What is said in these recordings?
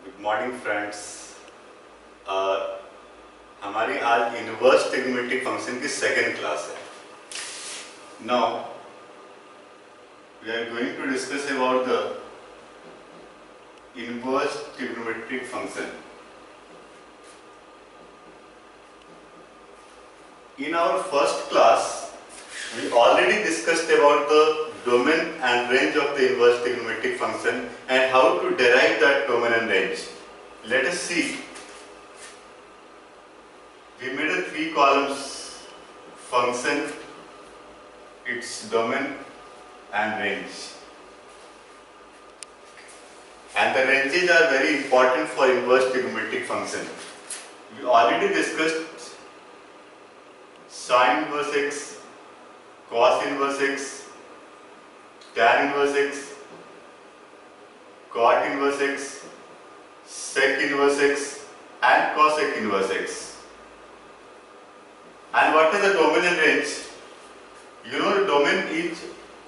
Good morning friends. हमारी आज inverse trigonometric function की सेकेंड क्लास है। Now we are going to discuss about the inverse trigonometric function. In our first class, we already discussed about the domain and range of the inverse trigonometric function and how to derive that domain and range. Let us see. We made a 3 columns function, its domain and range. And the ranges are very important for inverse trigonometric function. We already discussed sin inverse x, cos inverse x, tan inverse x, cot inverse x, sec inverse x and cosec inverse x. And what is the domain and range? You know, the domain is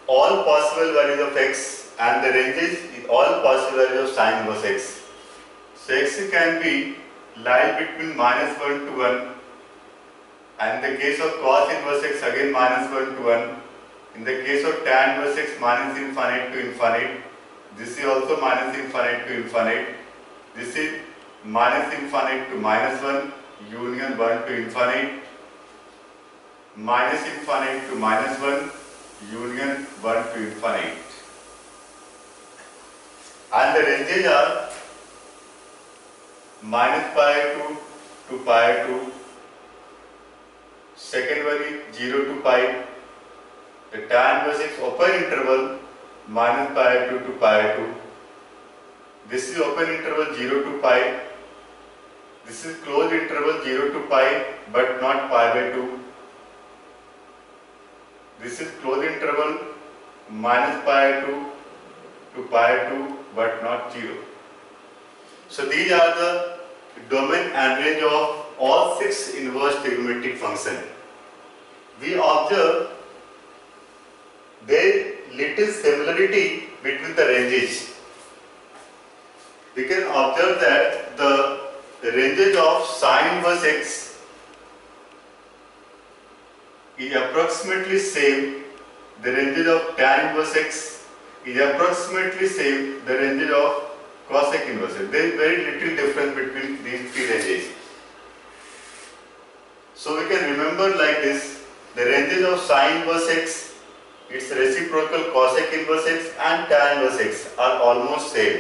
all possible values of x and the range is all possible values of sin inverse x. So x can be lie between -1 to 1. And in the case of cos inverse x, again -1 to 1. In the case of tan inverse x, -infinite to infinite. This is also -infinite to infinite. This is -infinite to -1, union 1 to infinite. -infinite to -1, union 1 to infinite. And the ranges are -pi2 to pi2. Second one is 0 to pi. The tan inverse x open interval -pi2 to pi2. This is open interval 0 to pi. This is closed interval 0 to pi but not pi by 2. This is closed interval -pi2 to pi2 but not 0. So these are the domain and range of all 6 inverse trigonometric functions. We observe there little similarity between the ranges. We can observe that the ranges of sin inverse x is approximately same. The ranges of tan inverse x is approximately same. The ranges of cosec inverse x. There is very little difference between these 3 ranges. So we can remember like this: the ranges of sin inverse x, its reciprocal cosec inverse x and tan inverse x are almost same.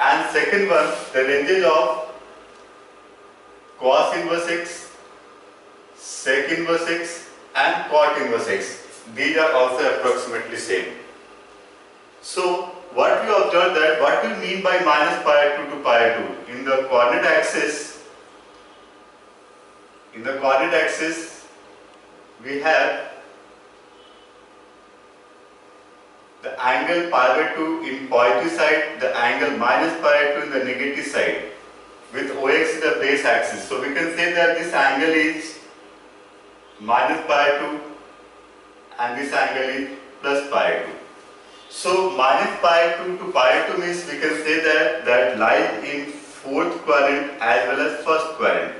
And second one, the ranges of cos inverse x, sec inverse x and cot inverse x, these are also approximately same. So what we observe that what we mean by -pi2 to pi2 in the coordinate axis. In the coordinate axis, we have the angle pi by 2 in positive side, the angle -pi2 in the negative side, with OX is the base axis. So we can say that this angle is -pi2 and this angle is +pi2. So -pi2 to pi2 means we can say that lies in fourth quadrant as well as first quadrant.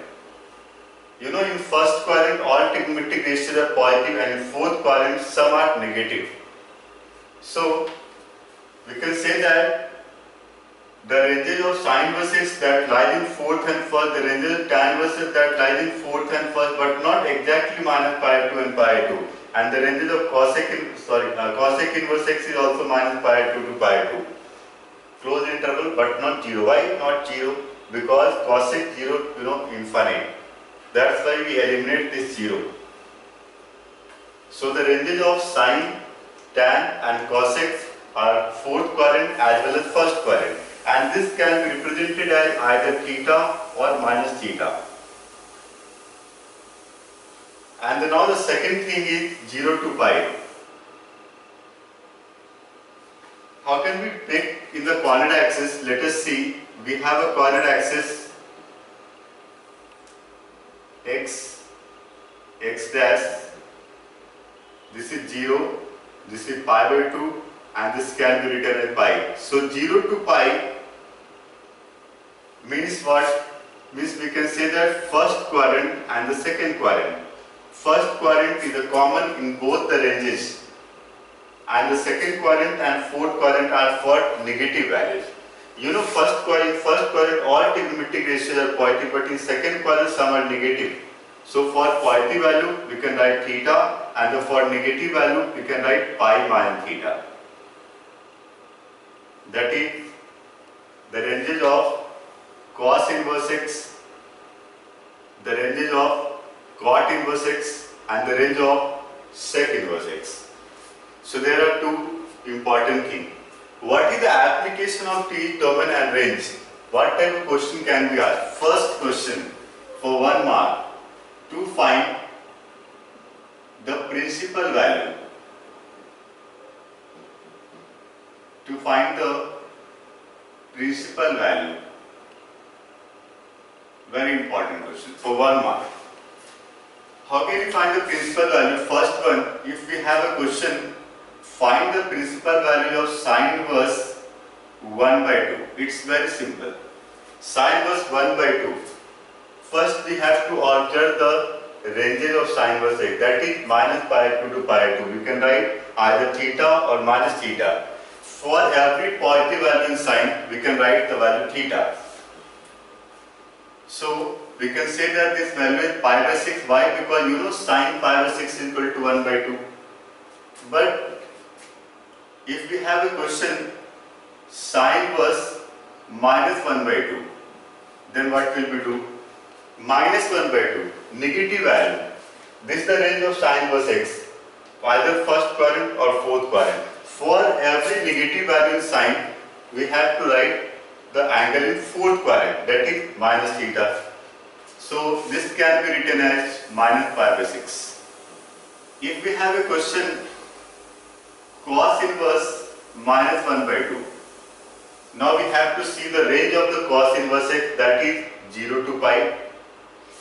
You know, in first quadrant all trigonometric ratios are positive and in fourth quadrant some are negative. So we can say that the ranges of sin inverse x that lies in fourth and first, the ranges of tan inverse x that lies in fourth and first, but not exactly -pi2 and pi2. And the ranges of cosec inverse x is also -pi2 to pi2. Closed interval but not 0. Why not 0? Because cosec 0, infinite. That's why we eliminate this 0. So the ranges of sin, tan and cosec are fourth quadrant as well as first quadrant, and this can be represented as either theta or minus theta. And now the second thing is 0 to pi. How can we take in the coordinate axis? Let us see. We have a coordinate axis x dash. This is 0, this is pi by 2 and this can be written as pi. So 0 to pi Means what? Means we can say that first quadrant and the second quadrant. First quadrant is a common in both the ranges, and the second quadrant and fourth quadrant are for negative values. You know, first quadrant all trigonometric ratios are positive, but in second quadrant some are negative. So for positive value we can write theta, and for negative value we can write pi minus theta. That is the ranges of cos inverse x, the ranges of cot inverse x, and the range of sec inverse x. So there are two important things. What is the application of each domain and range? What type of question can be asked? First question for 1 mark, to find the principal value. To find the principal value. Very important question for 1 mark. How can you find the principal value? First one, if we have a question, find the principal value of sine inverse 1 by 2. It's very simple. Sine inverse 1 by 2. First we have to observe the ranges of sine inverse x, that is minus pi 2 to pi 2. You can write either theta or minus theta. For every positive value in sine, we can write the value theta. So we can say that this value is pi by 6. Why? Because you know sine pi by 6 is equal to 1 by 2. But if we have a question sine inverse minus 1 by 2, then what will we do? Minus 1 by 2, negative value. This is the range of sine inverse x, either first quadrant or fourth quadrant. For every negative value in sine, we have to write the angle in fourth quadrant, that is minus theta. So this can be written as minus pi by 6. If we have a question cos inverse minus 1 by 2, now we have to see the range of the cos inverse x, that is 0 to pi,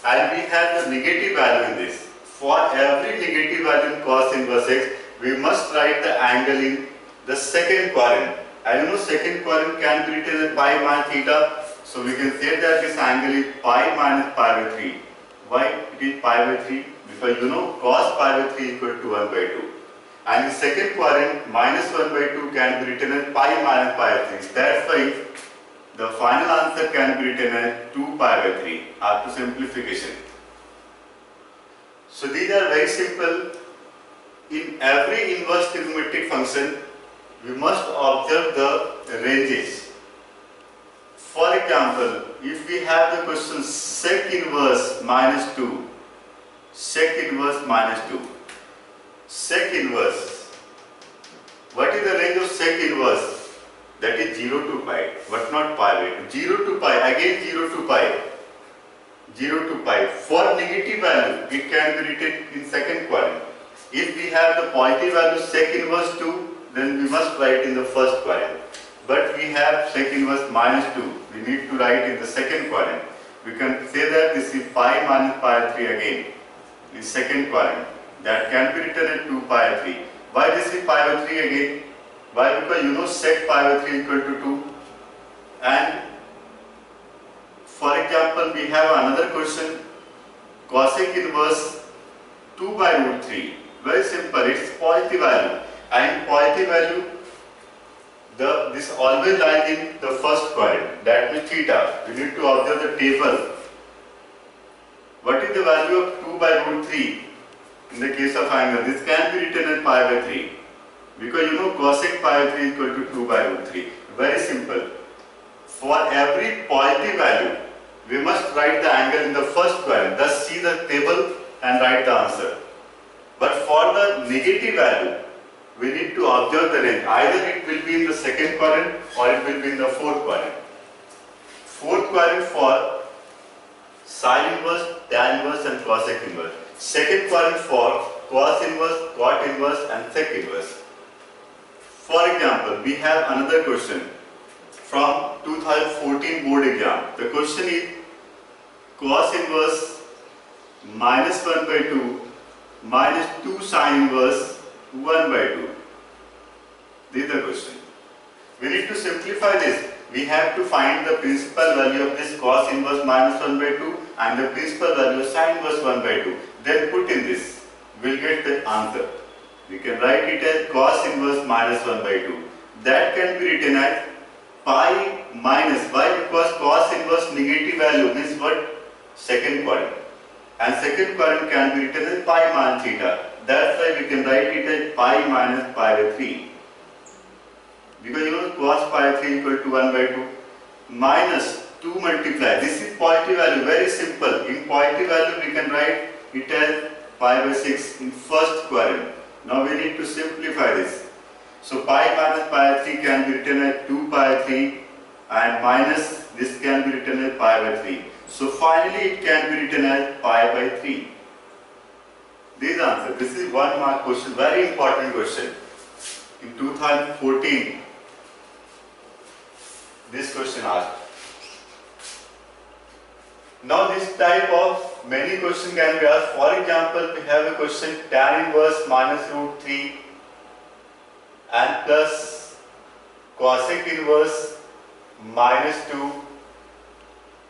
and we have the negative value in this. For every negative value in cos inverse x, we must write the angle in the second quadrant. And you know second quadrant can be written as pi minus theta. So we can say that this angle is pi minus pi by 3. Why it is pi by 3? Because you know cos pi by 3 is equal to 1 by 2. And in second quadrant minus 1 by 2 can be written as pi minus pi by 3. That's why the final answer can be written as 2 pi by 3 after simplification. So these are very simple. In every inverse trigonometric function, we must observe the ranges. For example, if we have the question sec inverse minus 2, sec inverse minus 2, sec inverse, what is the range of sec inverse? That is 0 to pi, but not pi by 2. 0 to pi, again 0 to pi. 0 to pi. For negative value, it can be written in second quadrant. If we have the positive value sec inverse 2, then we must write in the first quadrant. But we have sec inverse minus 2. We need to write in the second quadrant. We can say that this is pi minus pi by 3 again in second quadrant. That can be written as 2 pi by 3. Why this is pi by 3 again? Why? Because you know sec pi by 3 is equal to 2. And for example, we have another question cosec inverse 2 by root 3. Very simple, it's positive value. And positive value, this always lies in the first quadrant, that means theta. We need to observe the table. What is the value of 2 by root 3 in the case of angle? This can be written as pi by 3. Because you know cosec pi by 3 is equal to 2 by root 3. Very simple. For every positive value, we must write the angle in the first quadrant. Thus see the table and write the answer. But for the negative value, we need to observe the range. Either it will be in the second quadrant or it will be in the fourth quadrant. Fourth quadrant for sine inverse, tan inverse and cosec inverse. Second quadrant for cos inverse, cot inverse and sec inverse. For example, we have another question from 2014 board exam. The question is cos inverse minus 1 by 2 minus 2 sine inverse 1 by 2. This is the question. We need to simplify this. we have to find the principal value of this cos inverse minus 1 by 2 and the principal value of sin inverse 1 by 2. Then put in this, we'll get the answer. We can write it as cos inverse minus 1 by 2. That can be written as pi minus, why? Because cos inverse negative value means what? Second quadrant. And second quadrant can be written as pi minus theta. That's why we can write it as pi minus pi by 3. Because you know cos pi 3 equal to 1 by 2 minus 2 multiply. This is positive value, very simple. In positive value we can write it as pi by 6 in first quadrant. Now we need to simplify this. So pi minus pi by 3 can be written as 2 pi by 3 and minus this can be written as pi by 3. So finally it can be written as pi by 3. This is answer. This is 1 mark question, very important question. In 2014, this question asked. Now this type of many questions can be asked. For example, we have a question tan inverse minus root 3 and plus cosec inverse minus 2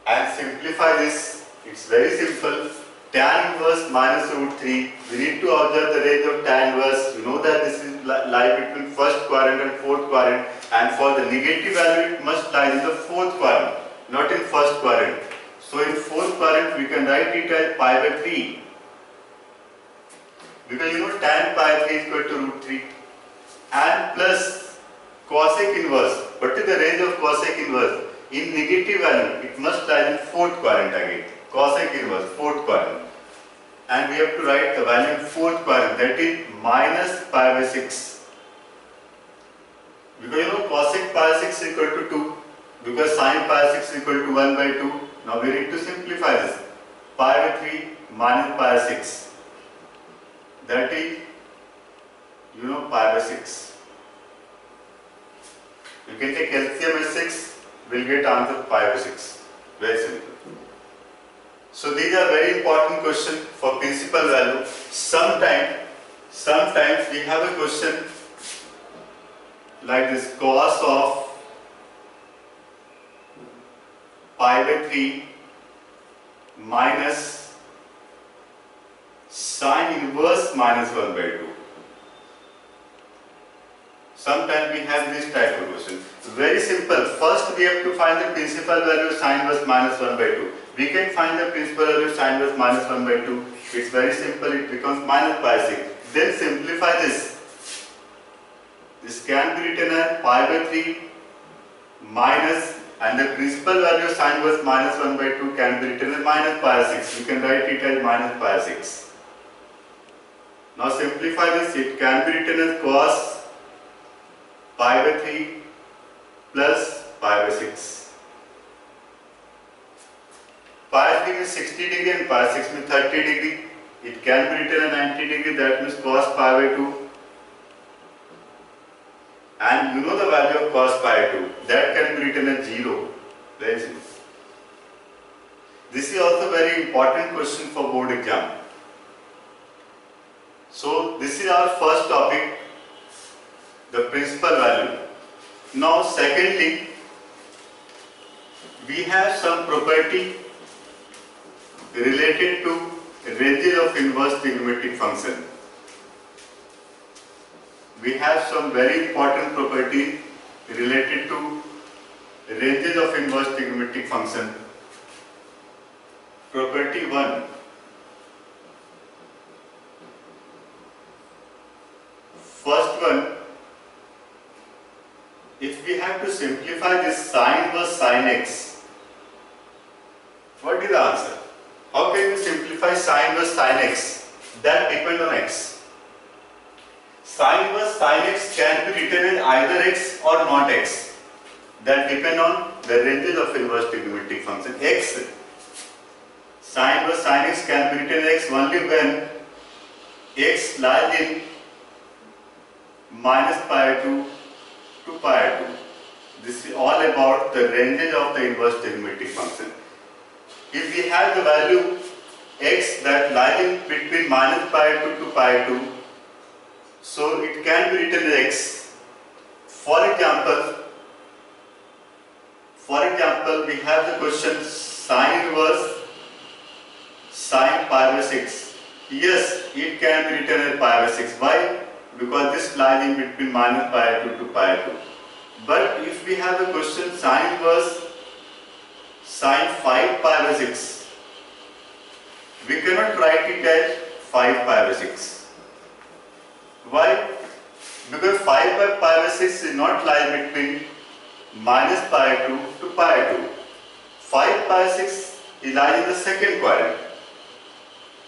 and simplify this. It's very simple. Tan inverse minus root 3. We need to observe the range of tan inverse. You know that this is lie between first quadrant and fourth quadrant, and for the negative value it must lie in the fourth quadrant, not in first quadrant. So in fourth quadrant we can write it as pi by 3. Because you know tan pi 3 is equal to root 3 and plus cosec inverse. What is the range of cosec inverse? In negative value it must lie in fourth quadrant again. Cosec inverse, fourth quadrant. And we have to write the value in fourth quadrant, that is minus pi by 6. Because you know cosec pi 6 is equal to 2. Because sin pi 6 is equal to 1 by 2. Now we need to simplify this. Pi by 3 minus pi by 6. That is, you know, pi by 6. You can take LCM as 6, we'll get answer pi by 6. Very simple. So these are very important questions for principal value. Sometimes we have a question like this, cos of pi by 3 minus sin inverse minus 1 by 2. Sometimes we have this type of question. Very simple. First we have to find the principal value of sin inverse minus 1 by 2. We can find the principal value of sin inverse minus 1 by 2. It's very simple. It becomes minus pi 6. Then simplify this. This can be written as pi by 3 minus, and the principal value of sin inverse minus 1 by 2 can be written as minus pi 6. You can write it as minus pi 6. Now simplify this. It can be written as cos pi by 3 plus pi by 6. Pi 3 is 60 degree and pi 6 means 30 degree. It can be written as 90 degree, that means cos pi by 2. And you know the value of cos pi 2, that can be written as 0. Very simple. This is also very important question for board exam. So this is our first topic, the principal value. Now secondly, we have some property related to ranges of inverse trigonometric function. We have some very important property related to ranges of inverse trigonometric function. Property 1. First one, if we have to simplify this sin inverse sin x, what is the answer? How can we simplify sin inverse sin x? That depends on x. Sin inverse sin x can be written as either x or not x. That depends on the ranges of inverse trigonometric function. X, sin inverse sin x can be written as x only when x lies in minus pi 2 to pi 2. This is all about the ranges of the inverse trigonometric function. If we have the value x that lies in between minus pi 2 to pi 2, so it can be written as x. For example, For example, we have the question sine inverse sine pi by 6. Yes, it can be written as pi by 6. Why? Because this lies in between minus pi 2 to pi 2. But if we have a question sine inverse sine 5 pi by 6, we cannot write it as 5 pi by 6. Why? Because 5 by pi by 6 is not lie between minus pi 2 to pi 2. 5 pi 6 is lies in the second quadrant.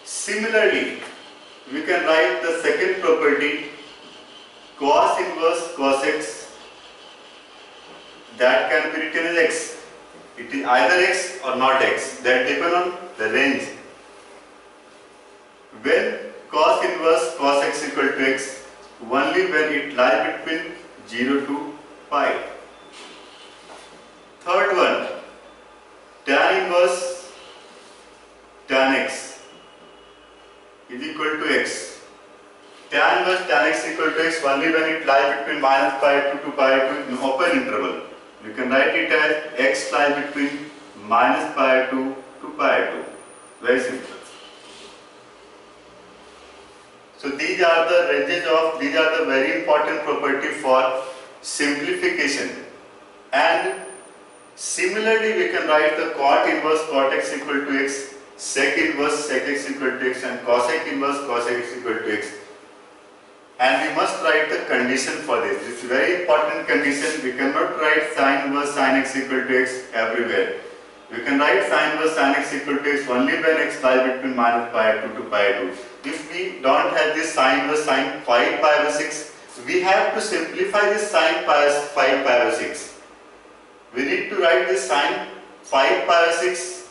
Similarly, we can write the second property cos inverse cos x, that can be written as x. It is either x or not x, that depends on the range. When cos inverse cos x equal to x, only when it lies between 0 to pi. Third one, tan inverse tan x is equal to x. Tan inverse tan x equal to x only when it lies between minus pi 2 to pi 2 in open interval. You can write it as x lies between minus pi 2 to pi 2. Very simple. So these are the ranges of, these are the very important property for simplification. And similarly, we can write the cot inverse cot x equal to x, sec inverse sec x equal to x, and cosec inverse cosec x equal to x. And we must write the condition for this. This is very important condition. We cannot write sin inverse sin x equal to x everywhere. We can write sin inverse sin x equal to x only when x lies between minus pi 2 to pi 2. If we don't have this sin inverse sin 5 pi by 6, we have to simplify this sin pi 5 pi by 6. We need to write this sin 5 pi by 6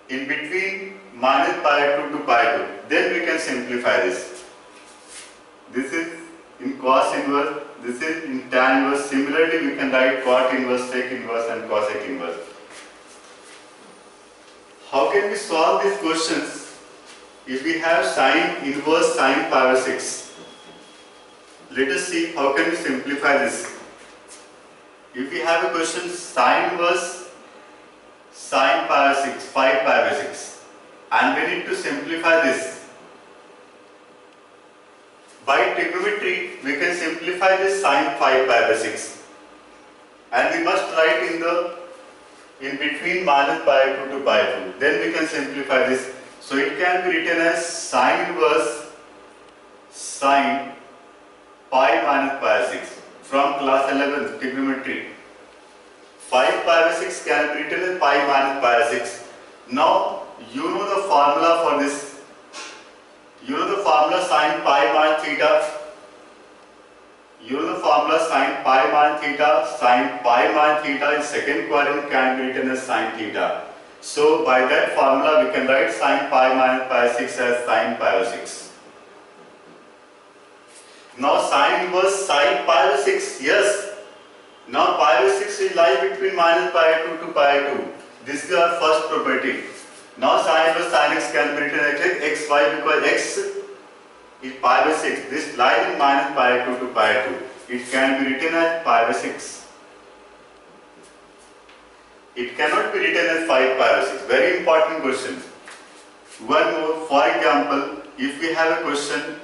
in between minus pi 2 to pi 2. Then we can simplify this. This is in cos inverse, this is in tan inverse. Similarly, we can write cot inverse, sec inverse, and cosec inverse. How can we solve these questions if we have sin inverse sin pi by 6? Let us see how can we simplify this. If we have a question sin inverse sin pi by 6, 5 pi by 6, and we need to simplify this. By trigonometry, we can simplify this sin 5 pi by 6, and we must write in between minus pi 2 to pi 2. Then we can simplify this. So it can be written as sin inverse sin pi minus pi 6 from class 11 trigonometry. 5 pi by 6 can be written as pi minus pi 6. Now you know the formula for this. You know the formula sin pi minus theta. You know the formula sin pi minus theta. Sin pi minus theta in second quadrant can be written as sin theta. So by that formula we can write sin pi minus pi 6 as sin pi by 6. Now sin inverse sin pi by 6. Yes. Now pi by 6 is lie between minus pi 2 to pi 2. This is our first property. Now sin inverse sin x can be written as x, y, because x is pi by 6. This lies in minus pi 2 to pi 2. It can be written as pi by 6. It cannot be written as 5 pi by 6. Very important question. One more. For example, if we have a question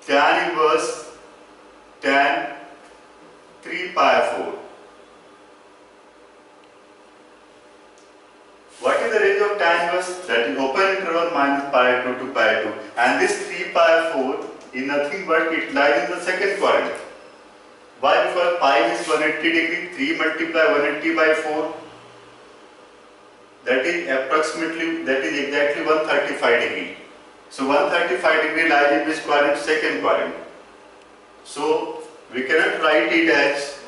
tan inverse tan 3 pi 4. What is the range of tan inverse? That is open interval minus pi 2 to pi 2. And this 3 pi 4 is nothing but it lies in the second quadrant. Why? Because pi is 180 degree. 3 multiply 180 by 4. That is approximately, that is exactly 135 degree. So 135 degree lies in which quadrant? Second quadrant. So we cannot write it as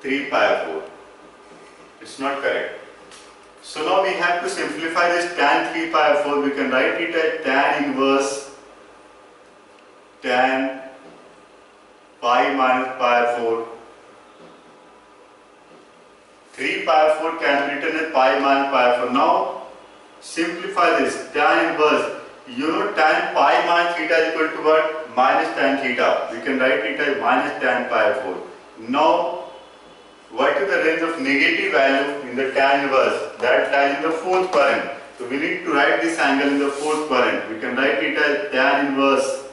3 pi 4. It's not correct. So now we have to simplify this tan 3 pi 4. We can write it as tan inverse tan pi minus pi 4. 3 pi 4 can be written as pi minus pi 4. Now simplify this tan inverse. You know tan pi minus theta is equal to what? Minus tan theta. We can write it as minus tan pi 4. Now what is the range of negative value in the tan inverse? That lies in the fourth quadrant. So we need to write this angle in the fourth quadrant. We can write it as tan inverse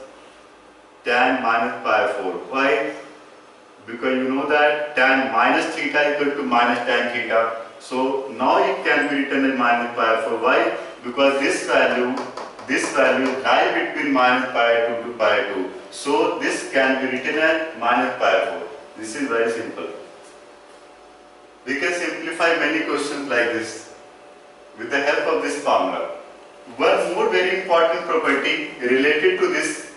tan minus pi 4. Why? Because you know that tan minus theta equal to minus tan theta. So now it can be written as minus pi 4. Why? Because this value lies between minus pi 2 to pi 2. So this can be written as minus pi 4. This is very simple. We can simplify many questions like this with the help of this formula. One more very important property related to this,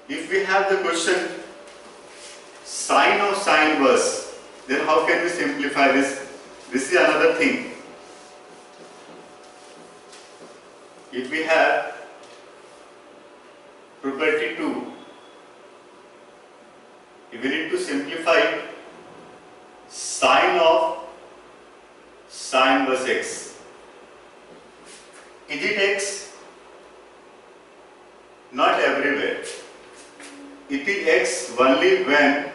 if we have the question sine of sine inverse, then how can we simplify this? This is another thing. If we have property 2, if we need to simplify sine of sine inverse x, is it x? Not everywhere. It is x only when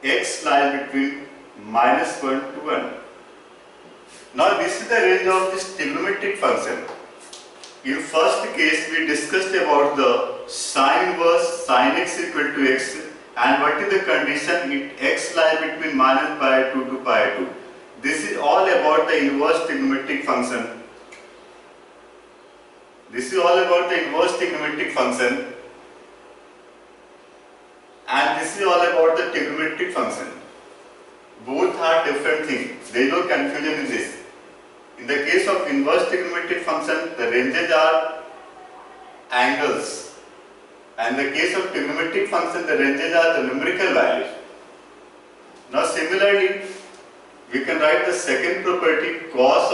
x lies between minus 1 to 1. Now this is the range of this trigonometric function. In first case we discussed about the sine inverse sine x equal to x, and what is the condition? It x lies between minus pi 2 to pi 2. This is all about the inverse trigonometric function. This is all about the inverse trigonometric function, and this is all about the trigonometric function. Both are different things. There is no confusion in this. In the case of inverse trigonometric function, the ranges are angles, and in the case of trigonometric function, the ranges are the numerical values. Now similarly, we can write the second property, cos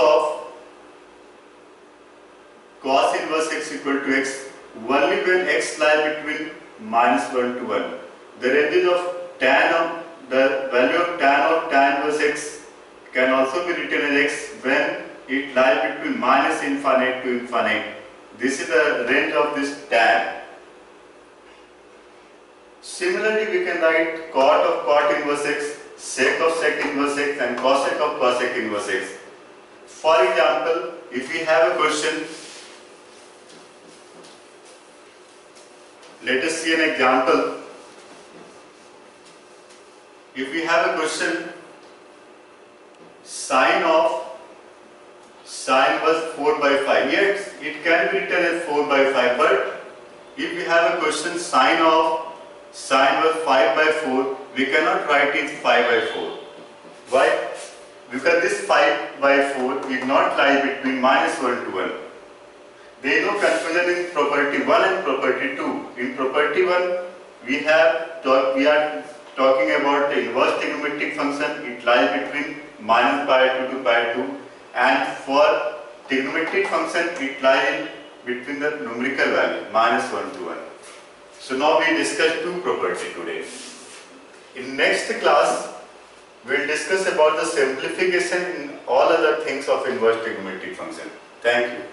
inverse x equal to x, only when x lies between minus 1 to 1. The ranges of the value of tan inverse x can also be written as x when it lies between minus infinite to infinite. This is the range of this tan. Similarly, we can write cot inverse x, sec of sec inverse x, and cosec of cosec inverse x. For example, if we have a question, let us see an example. If we have a question, sine of sine inverse 4 by 5, yes, it can be written as 4 by 5, but if we have a question sine of sine inverse 5 by 4, we cannot write it 5 by 4. Why? Because this 5 by 4 is not lie between minus 1 to 1. There is no confusion in property 1 and property 2. In property 1, we are talking about the inverse trigonometric function. It lies between minus pi 2 to pi 2, and for trigonometric function, it lies between the numerical value minus 1 to 1. So now we discussed two properties today. In next class, we will discuss about the simplification in all other things of inverse trigonometric function. Thank you.